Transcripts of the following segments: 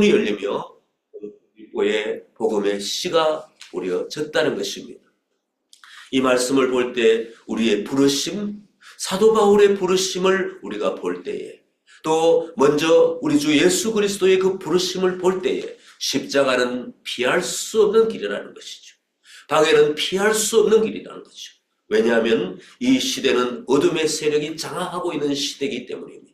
문이 열리며 의 복음의 씨가 뿌려졌다는 것입니다. 이 말씀을 볼 때 우리의 부르심, 사도 바울의 부르심을 우리가 볼 때에, 또 먼저 우리 주 예수 그리스도의 그 부르심을 볼 때에 십자가는 피할 수 없는 길이라는 것이죠. 방해는 피할 수 없는 길이라는 거죠. 왜냐하면 이 시대는 어둠의 세력이 장악하고 있는 시대이기 때문입니다.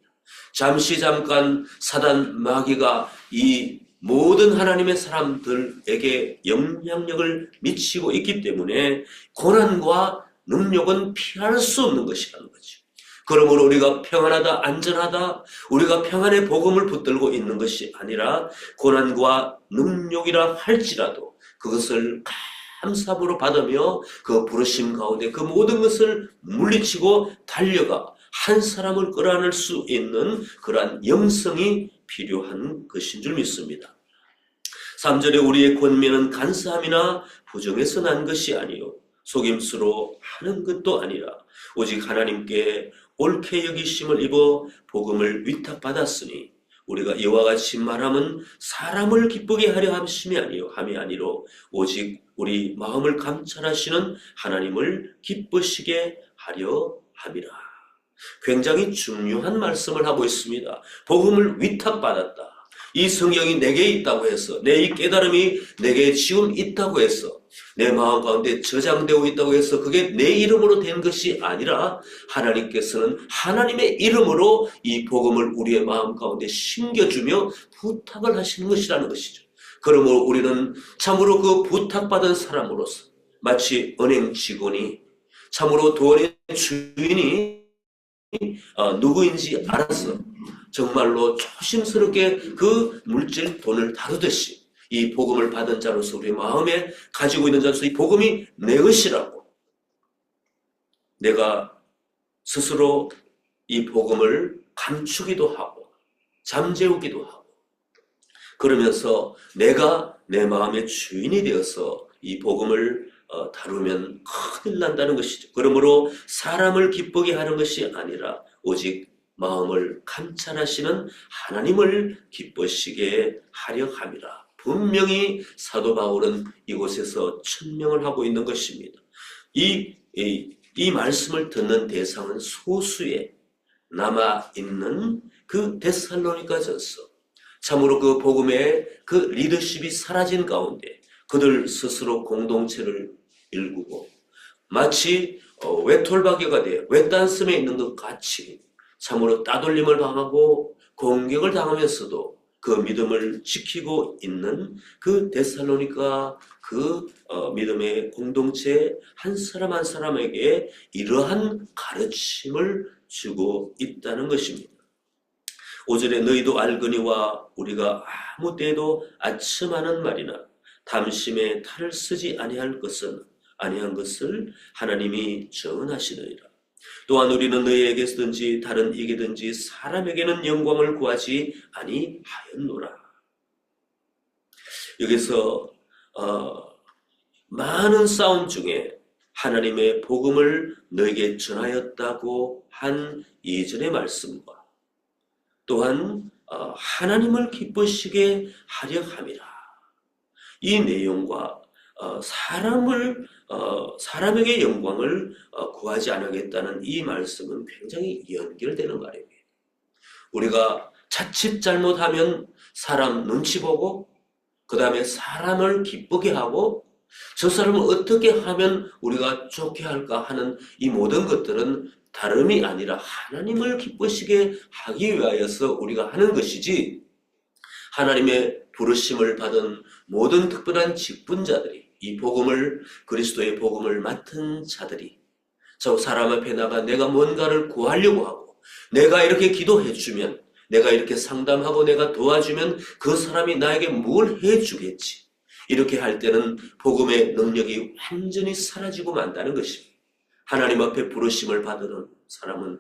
잠깐 사단 마귀가 이 모든 하나님의 사람들에게 영향력을 미치고 있기 때문에 고난과 능력은 피할 수 없는 것이라는 거죠. 그러므로 우리가 평안하다, 안전하다, 우리가 평안의 복음을 붙들고 있는 것이 아니라 고난과 능력이라 할지라도 그것을 감사부로 받으며 그 부르심 가운데 그 모든 것을 물리치고 달려가 한 사람을 끌어안을 수 있는 그러한 영성이 필요한 것인 줄 믿습니다. 3절에 우리의 권면은 간사함이나 부정에서 난 것이 아니요 속임수로 하는 것도 아니라 오직 하나님께 옳게 여기심을 입어 복음을 위탁받았으니 우리가 이와 같이 말함은 사람을 기쁘게 하려 함이 아니로 오직 우리 마음을 감찰하시는 하나님을 기쁘시게 하려 함이라. 굉장히 중요한 말씀을 하고 있습니다. 복음을 위탁받았다. 이 성경이 내게 있다고 해서, 내 이 깨달음이 내게 지금 있다고 해서, 내 마음 가운데 저장되고 있다고 해서 그게 내 이름으로 된 것이 아니라 하나님께서는 하나님의 이름으로 이 복음을 우리의 마음 가운데 심겨주며 부탁을 하시는 것이라는 것이죠. 그러므로 우리는 참으로 그 부탁받은 사람으로서 마치 은행 직원이 참으로 돈의 주인이 누구인지 알아서 정말로 조심스럽게 그 물질 돈을 다루듯이 이 복음을 받은 자로서 우리 마음에 가지고 있는 자로서 이 복음이 내 것이라고 내가 스스로 이 복음을 감추기도 하고 잠재우기도 하고 그러면서 내가 내 마음의 주인이 되어서 이 복음을 다루면 큰일 난다는 것이죠. 그러므로 사람을 기쁘게 하는 것이 아니라 오직 마음을 감찰하시는 하나님을 기쁘시게 하려 함이라. 분명히 사도 바울은 이곳에서 천명을 하고 있는 것입니다. 이 말씀을 듣는 대상은 소수의 남아있는 그 데살로니가전서, 참으로 그 복음의 그 리더십이 사라진 가운데 그들 스스로 공동체를 일구고 마치 외톨박이가 되어 외딴섬에 있는 것 같이 참으로 따돌림을 당하고 공격을 당하면서도 그 믿음을 지키고 있는 그 데살로니가 그 믿음의 공동체 한 사람 한 사람에게 이러한 가르침을 주고 있다는 것입니다. 5절에 너희도 알거니와 우리가 아무 때에도 아첨하는 말이나 담심에 탈을 쓰지 아니한 것을 하나님이 정하시느니라. 또한 우리는 너희에게서든지 다른 이게든지 사람에게는 영광을 구하지 아니하였노라. 여기서 많은 싸움 중에 하나님의 복음을 너에게 전하였다고 한 2절의 말씀과 또한 하나님을 기쁘시게 하려 함이라. 이 내용과 사람에게 영광을 구하지 않겠다는 이 말씀은 굉장히 연결되는 말입니다. 우리가 자칫 잘못하면 사람 눈치 보고 그 다음에 사람을 기쁘게 하고 저 사람을 어떻게 하면 우리가 좋게 할까 하는 이 모든 것들은 다름이 아니라 하나님을 기쁘시게 하기 위하여서 우리가 하는 것이지, 하나님의 부르심을 받은 모든 특별한 직분자들이 이 복음을, 그리스도의 복음을 맡은 자들이 저 사람 앞에 나가 내가 뭔가를 구하려고 하고 내가 이렇게 기도해주면, 내가 이렇게 상담하고 내가 도와주면 그 사람이 나에게 뭘 해주겠지, 이렇게 할 때는 복음의 능력이 완전히 사라지고 만다는 것입니다. 하나님 앞에 부르심을 받는 사람은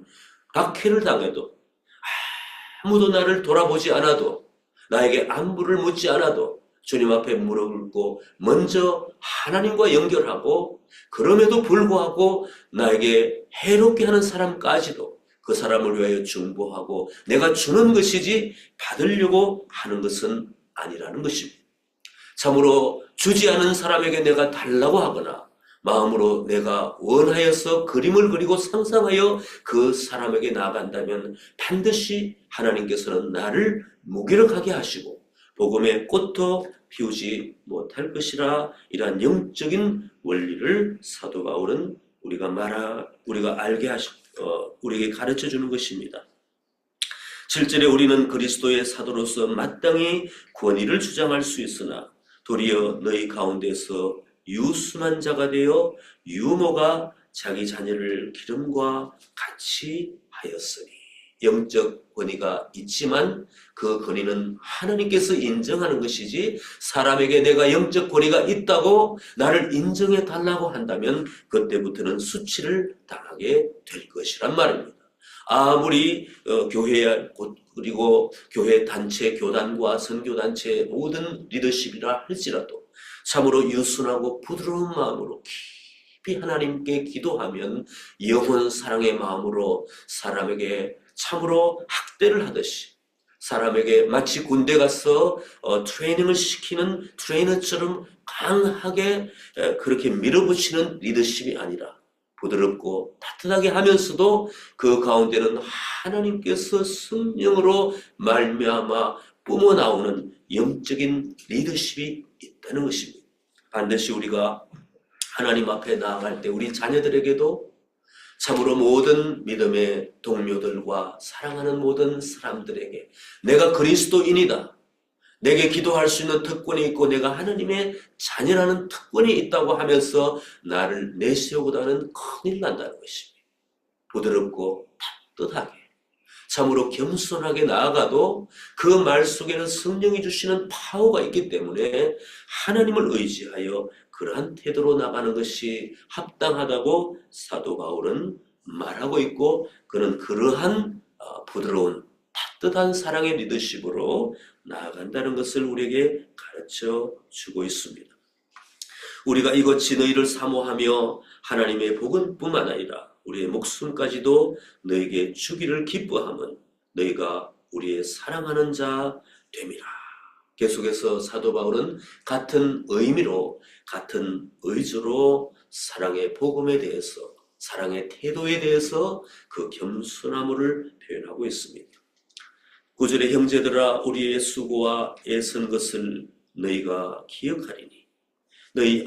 박해를 당해도 아무도 나를 돌아보지 않아도 나에게 안부를 묻지 않아도 주님 앞에 무릎 꿇고 먼저 하나님과 연결하고, 그럼에도 불구하고 나에게 해롭게 하는 사람까지도 그 사람을 위하여 중보하고 내가 주는 것이지 받으려고 하는 것은 아니라는 것입니다. 참으로 주지 않은 사람에게 내가 달라고 하거나 마음으로 내가 원하여서 그림을 그리고 상상하여 그 사람에게 나아간다면 반드시 하나님께서는 나를 무기력하게 하시고 복음의 꽃도 피우지 못할 것이라. 이러한 영적인 원리를 사도 바울은 우리가 알게 우리에게 가르쳐 주는 것입니다. 7절에 우리는 그리스도의 사도로서 마땅히 권위를 주장할 수 있으나 도리어 너희 가운데서 유순한 자가 되어 유모가 자기 자녀를 기름과 같이 하였으니. 영적 권위가 있지만 그 권위는 하나님께서 인정하는 것이지 사람에게 내가 영적 권위가 있다고 나를 인정해 달라고 한다면 그때부터는 수치를 당하게 될 것이란 말입니다. 아무리 교회 그리고 교회 단체, 교단과 선교단체의 모든 리더십이라 할지라도 참으로 유순하고 부드러운 마음으로 깊이 하나님께 기도하면 영원 사랑의 마음으로 사람에게 참으로 학대를 하듯이 사람에게 마치 군대 가서 트레이닝을 시키는 트레이너처럼 강하게 그렇게 밀어붙이는 리더십이 아니라 부드럽고 따뜻하게 하면서도 그 가운데는 하나님께서 성령으로 말미암아 뿜어나오는 영적인 리더십이 있다는 것입니다. 반드시 우리가 하나님 앞에 나아갈 때 우리 자녀들에게도 참으로 모든 믿음의 동료들과 사랑하는 모든 사람들에게 내가 그리스도인이다, 내게 기도할 수 있는 특권이 있고 내가 하나님의 자녀라는 특권이 있다고 하면서 나를 내세우고다는 큰일 난다는 것입니다. 부드럽고 따뜻하게 참으로 겸손하게 나아가도 그 말 속에는 성령이 주시는 파워가 있기 때문에 하나님을 의지하여 그러한 태도로 나가는 것이 합당하다고 사도 바울은 말하고 있고 그는 그러한 부드러운 따뜻한 사랑의 리더십으로 나아간다는 것을 우리에게 가르쳐 주고 있습니다. 우리가 이것이 너희를 사모하며 하나님의 복음뿐만 아니라 우리의 목숨까지도 너에게 주기를 기뻐함은 너희가 우리의 사랑하는 자 됨이라. 계속해서 사도 바울은 같은 의미로 같은 의조로 사랑의 복음에 대해서 사랑의 태도에 대해서 그 겸손함을 표현하고 있습니다. 9절에 형제들아 우리의 수고와 애쓴 것을 너희가 기억하리니 너희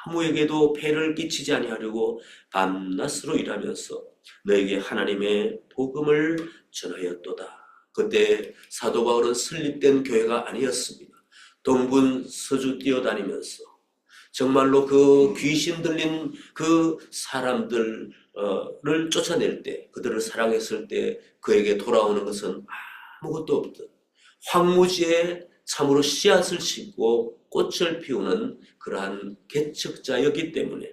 아무에게도 폐를 끼치지 아니하려고 밤낮으로 일하면서 너에게 하나님의 복음을 전하였도다. 그때 사도 바울은 설립된 교회가 아니었습니다. 동분서주 뛰어다니면서 정말로 그 귀신 들린 그 사람들을 쫓아낼 때 그들을 사랑했을 때 그에게 돌아오는 것은 아무것도 없던 황무지에 참으로 씨앗을 심고 꽃을 피우는 그러한 개척자였기 때문에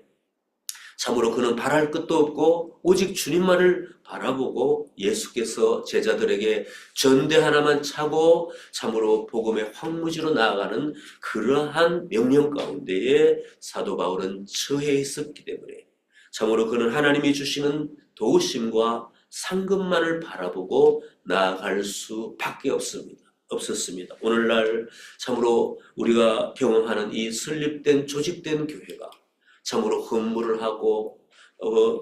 참으로 그는 바랄 것도 없고 오직 주님만을 바라보고 예수께서 제자들에게 전대 하나만 차고 참으로 복음의 황무지로 나아가는 그러한 명령 가운데에 사도 바울은 처해 있었기 때문에 참으로 그는 하나님이 주시는 도우심과 상급만을 바라보고 나아갈 수밖에 없었습니다. 오늘날 참으로 우리가 경험하는 이 설립된 조직된 교회가 참으로 헌물을 하고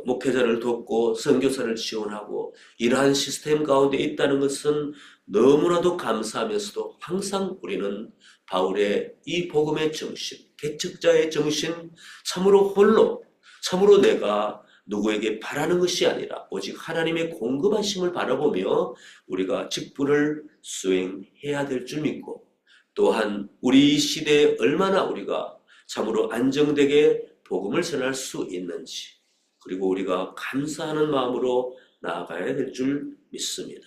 목회자를 돕고 선교사를 지원하고 이러한 시스템 가운데 있다는 것은 너무나도 감사하면서도 항상 우리는 바울의 이 복음의 정신, 개척자의 정신, 참으로 홀로 참으로 내가 누구에게 바라는 것이 아니라 오직 하나님의 공급하심을 바라보며 우리가 직분을 수행해야 될 줄 믿고 또한 우리 시대에 얼마나 우리가 참으로 안정되게 복음을 전할 수 있는지 그리고 우리가 감사하는 마음으로 나아가야 될 줄 믿습니다.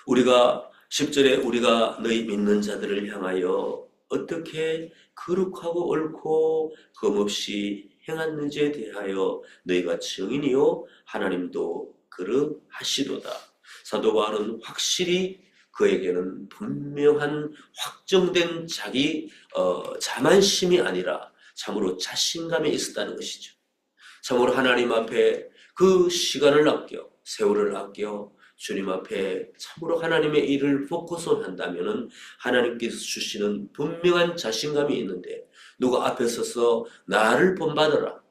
우리가 10절에 우리가 너희 믿는 자들을 향하여 어떻게 거룩하고 옳고 흠없이 행했는지에 대하여 너희가 증인이요 하나님도 그러하시도다. 사도 바울은 확실히 그에게는 분명한 확정된 자기 자만심이 아니라 참으로 자신감이 있었다는 것이죠. 참으로 하나님 앞에 그 시간을 아껴 세월을 아껴 주님 앞에 참으로 하나님의 일을 포커스한다면은 하나님께서 주시는 분명한 자신감이 있는데, 누가 앞에 서서 나를 본받아라,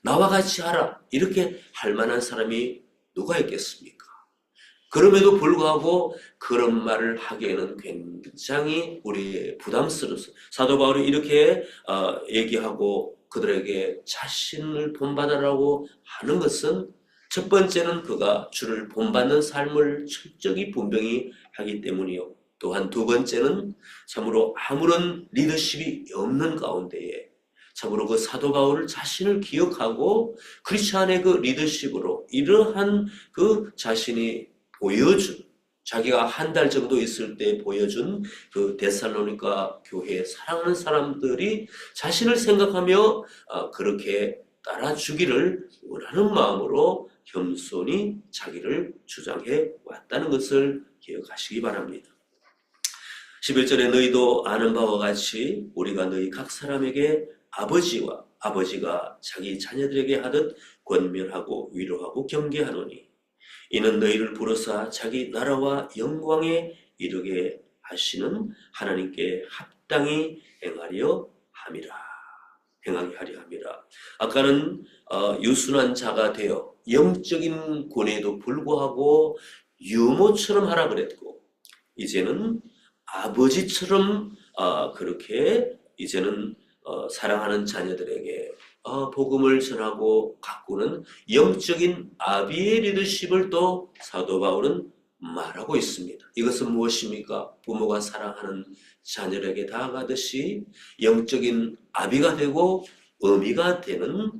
나와 같이 하라, 이렇게 할 만한 사람이 누가 있겠습니까? 그럼에도 불구하고 그런 말을 하기에는 굉장히 우리 부담스러워서 사도 바울이 이렇게 얘기하고 그들에게 자신을 본받으라고 하는 것은, 첫 번째는 그가 주를 본받는 삶을 철저히 분명히 하기 때문이요. 또한 두 번째는 참으로 아무런 리더십이 없는 가운데에 참으로 그 사도 바울을 자신을 기억하고 크리스찬의 그 리더십으로 이러한 그 자신이 보여준, 자기가 한 달 정도 있을 때 보여준 그 데살로니가 교회에 사랑하는 사람들이 자신을 생각하며 그렇게 따라주기를 원하는 마음으로 겸손히 자기를 주장해 왔다는 것을 기억하시기 바랍니다. 11절에 너희도 아는 바와 같이 우리가 너희 각 사람에게 아버지가 자기 자녀들에게 하듯 권면하고 위로하고 경계하노니, 이는 너희를 부르사 자기 나라와 영광에 이르게 하시는 하나님께 합당히 행하게 하려 함이라. 아까는 유순한 자가 되어 영적인 권위에도 불구하고 유모처럼 하라 그랬고, 이제는 아버지처럼 그렇게 이제는 사랑하는 자녀들에게 복음을 전하고 가꾸는 영적인 아비의 리더십을 또 사도 바울은 말하고 있습니다. 이것은 무엇입니까? 부모가 사랑하는 자녀에게 다가가듯이 영적인 아비가 되고 어미가 되는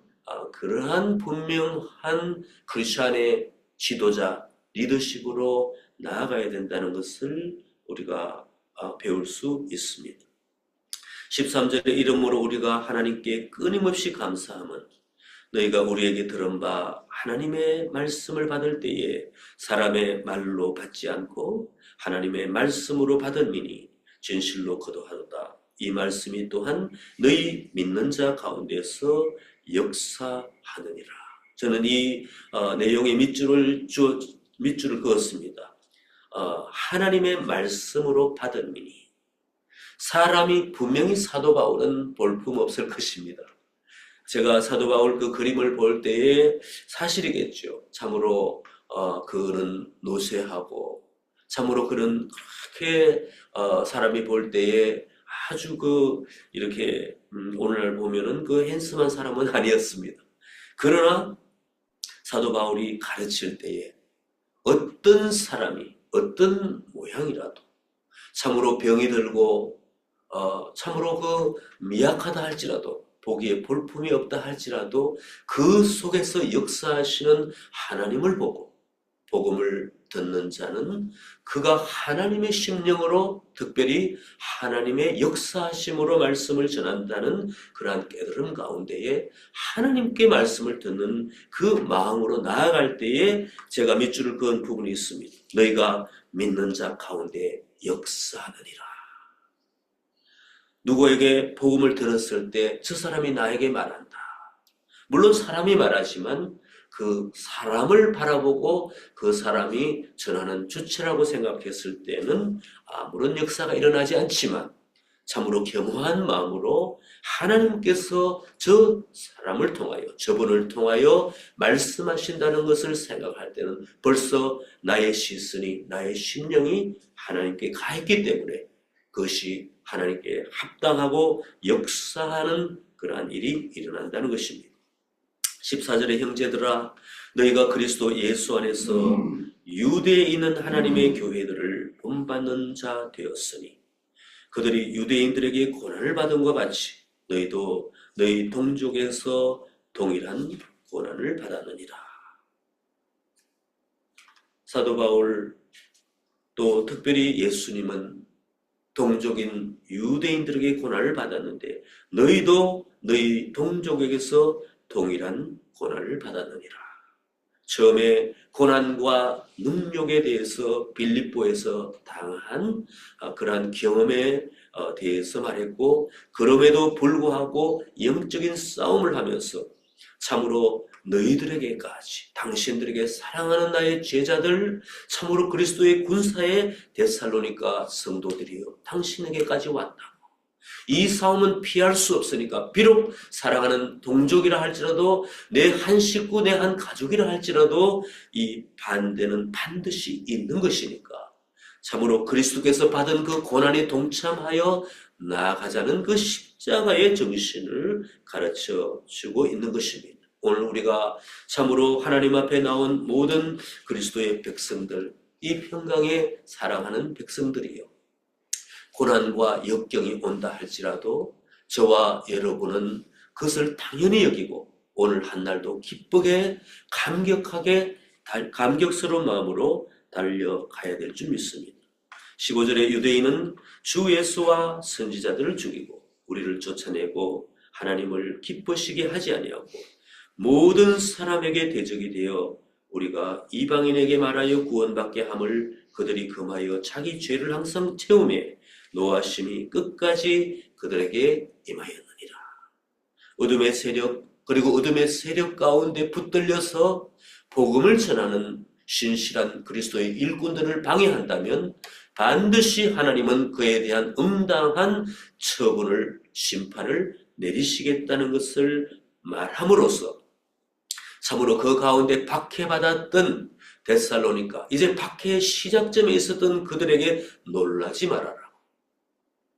그러한 분명한 크리스찬의 지도자, 리더십으로 나아가야 된다는 것을 우리가 배울 수 있습니다. 13절에 이러므로 우리가 하나님께 끊임없이 감사함은 너희가 우리에게 들은 바 하나님의 말씀을 받을 때에 사람의 말로 받지 않고 하나님의 말씀으로 받음이니 진실로 거듭하도다. 이 말씀이 또한 너희 믿는 자 가운데서 역사하느니라. 저는 이 내용의 밑줄을 그었습니다. 하나님의 말씀으로 받음이니, 사람이 분명히 사도 바울은 볼품없을 것입니다. 제가 사도 바울 그 그림을 볼 때에 사실이겠죠. 참으로 그는 노쇠하고 참으로 그는 그렇게 사람이 볼 때에 아주 이렇게 오늘날 보면은 그 핸섬한 사람은 아니었습니다. 그러나 사도 바울이 가르칠 때에 어떤 사람이 어떤 모양이라도 참으로 병이 들고 참으로 미약하다 할지라도, 보기에 볼품이 없다 할지라도 그 속에서 역사하시는 하나님을 보고 복음을 듣는 자는 그가 하나님의 심령으로, 특별히 하나님의 역사하심으로 말씀을 전한다는 그러한 깨달음 가운데에 하나님께 말씀을 듣는 그 마음으로 나아갈 때에 제가 밑줄을 그은 부분이 있습니다. 너희가 믿는 자 가운데 역사하느니라. 누구에게 복음을 들었을 때 저 사람이 나에게 말한다. 물론 사람이 말하지만 그 사람을 바라보고 그 사람이 전하는 주체라고 생각했을 때는 아무런 역사가 일어나지 않지만 참으로 겸허한 마음으로 하나님께서 저 사람을 통하여, 저분을 통하여 말씀하신다는 것을 생각할 때는 벌써 나의 시선이, 나의 심령이 하나님께 가 있기 때문에 그것이 하나님께 합당하고 역사하는 그러한 일이 일어난다는 것입니다. 14절에 형제들아, 너희가 그리스도 예수 안에서 유대에 있는 하나님의 교회들을 본받는 자 되었으니 그들이 유대인들에게 고난을 받은 것 같이 너희도 너희 동족에서 동일한 고난을 받았느니라. 사도 바울 또 특별히 예수님은 동족인 유대인들에게 고난을 받았는데 너희도 너희 동족에게서 동일한 고난을 받았느니라. 처음에 고난과 능욕에 대해서 빌립보에서 당한 그러한 경험에 대해서 말했고, 그럼에도 불구하고 영적인 싸움을 하면서 참으로 너희들에게까지 당신들에게 사랑하는 나의 제자들 참으로 그리스도의 군사의 데살로니가 성도들이여 당신에게까지 왔다. 이 싸움은 피할 수 없으니까 비록 사랑하는 동족이라 할지라도 내 한 식구 내 한 가족이라 할지라도 이 반대는 반드시 있는 것이니까 참으로 그리스도께서 받은 그 고난에 동참하여 나아가자는 그 십자가의 정신을 가르쳐 주고 있는 것입니다. 오늘 우리가 참으로 하나님 앞에 나온 모든 그리스도의 백성들, 이 평강에 사랑하는 백성들이요, 고난과 역경이 온다 할지라도 저와 여러분은 그것을 당연히 여기고 오늘 한 날도 기쁘게 감격스러운 마음으로 달려가야 될 줄 믿습니다. 15절에 유대인은 주 예수와 선지자들을 죽이고 우리를 쫓아내고 하나님을 기쁘시게 하지 아니하고 모든 사람에게 대적이 되어 우리가 이방인에게 말하여 구원받게 함을 그들이 금하여 자기 죄를 항상 채우매 노하심이 끝까지 그들에게 임하였느니라. 어둠의 세력 그리고 어둠의 세력 가운데 붙들려서 복음을 전하는 신실한 그리스도의 일꾼들을 방해한다면 반드시 하나님은 그에 대한 응당한 처분을 심판을 내리시겠다는 것을 말함으로써 참으로 그 가운데 박해받았던 데살로니가 이제 박해의 시작점에 있었던 그들에게 놀라지 말아라.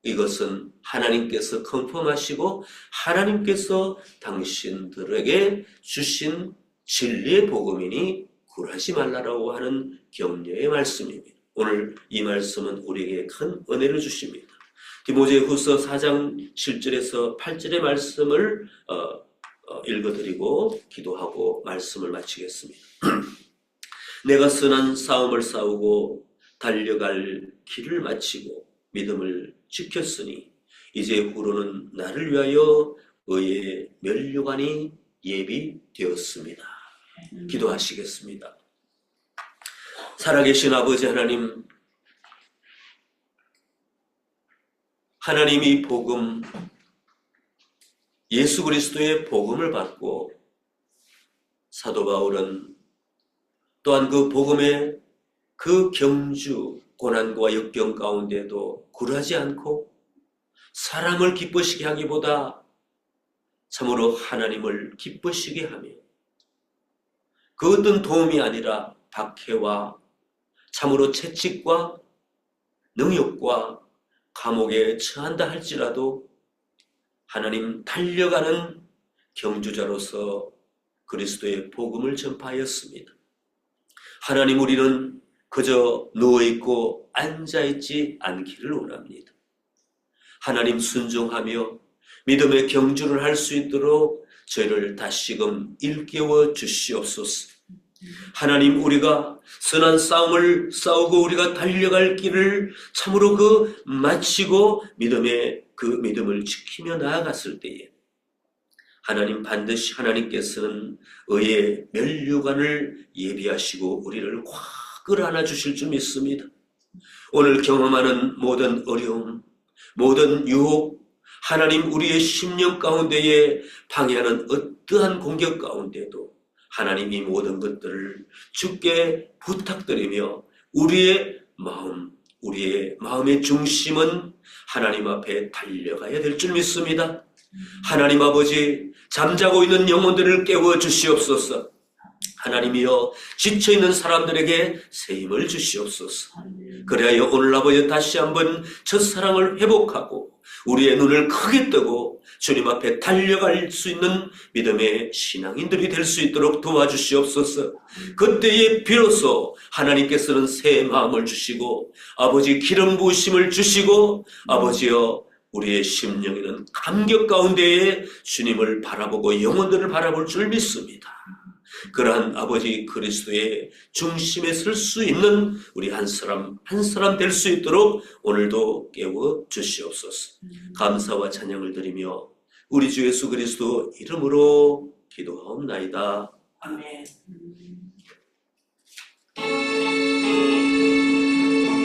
이것은 하나님께서 컨펌하시고 하나님께서 당신들에게 주신 진리의 복음이니 굴하지 말라라고 하는 격려의 말씀입니다. 오늘 이 말씀은 우리에게 큰 은혜를 주십니다. 디모데후서 4장 7절에서 8절의 말씀을 읽어드리고 기도하고 말씀을 마치겠습니다. 내가 선한 싸움을 싸우고 달려갈 길을 마치고 믿음을 지켰으니 이제 후로는 나를 위하여 의의 면류관이 예비되었습니다. 기도하시겠습니다. 살아계신 아버지 하나님, 하나님이 복음, 예수 그리스도의 복음을 받고 사도 바울은 또한 그 복음의 그 경주, 고난과 역경 가운데도 굴하지 않고 사람을 기쁘시게 하기보다 참으로 하나님을 기쁘시게 하며 그 어떤 도움이 아니라 박해와 참으로 채찍과 능욕과 감옥에 처한다 할지라도 하나님 달려가는 경주자로서 그리스도의 복음을 전파하였습니다. 하나님, 우리는 그저 누워있고 앉아있지 않기를 원합니다. 하나님, 순종하며 믿음의 경주를 할 수 있도록 저희를 다시금 일깨워 주시옵소서. 하나님, 우리가 선한 싸움을 싸우고 우리가 달려갈 길을 참으로 마치고 그 믿음을 지키며 나아갔을 때에 하나님, 반드시 하나님께서는 의의 면류관을 예비하시고 우리를 꽉 끌어안아 주실 줄 믿습니다. 오늘 경험하는 모든 어려움, 모든 유혹, 하나님, 우리의 심령 가운데에 방해하는 어떠한 공격 가운데도 하나님, 이 모든 것들을 주께 부탁드리며 우리의 마음의 중심은 하나님 앞에 달려가야 될 줄 믿습니다. 하나님 아버지, 잠자고 있는 영혼들을 깨워 주시옵소서. 하나님이여, 지쳐있는 사람들에게 새 힘을 주시옵소서. 그래야 오늘 아버지 다시 한번 첫사랑을 회복하고 우리의 눈을 크게 뜨고 주님 앞에 달려갈 수 있는 믿음의 신앙인들이 될 수 있도록 도와주시옵소서. 그때에 비로소 하나님께서는 새 마음을 주시고 아버지 기름 부으심을 주시고 아버지여, 우리의 심령에는 감격 가운데에 주님을 바라보고 영혼들을 바라볼 줄 믿습니다. 그러한 아버지 그리스도의 중심에 설 수 있는 우리 한 사람 한 사람 될 수 있도록 오늘도 깨워 주시옵소서. 감사와 찬양을 드리며 우리 주 예수 그리스도 이름으로 기도하옵나이다. 아멘.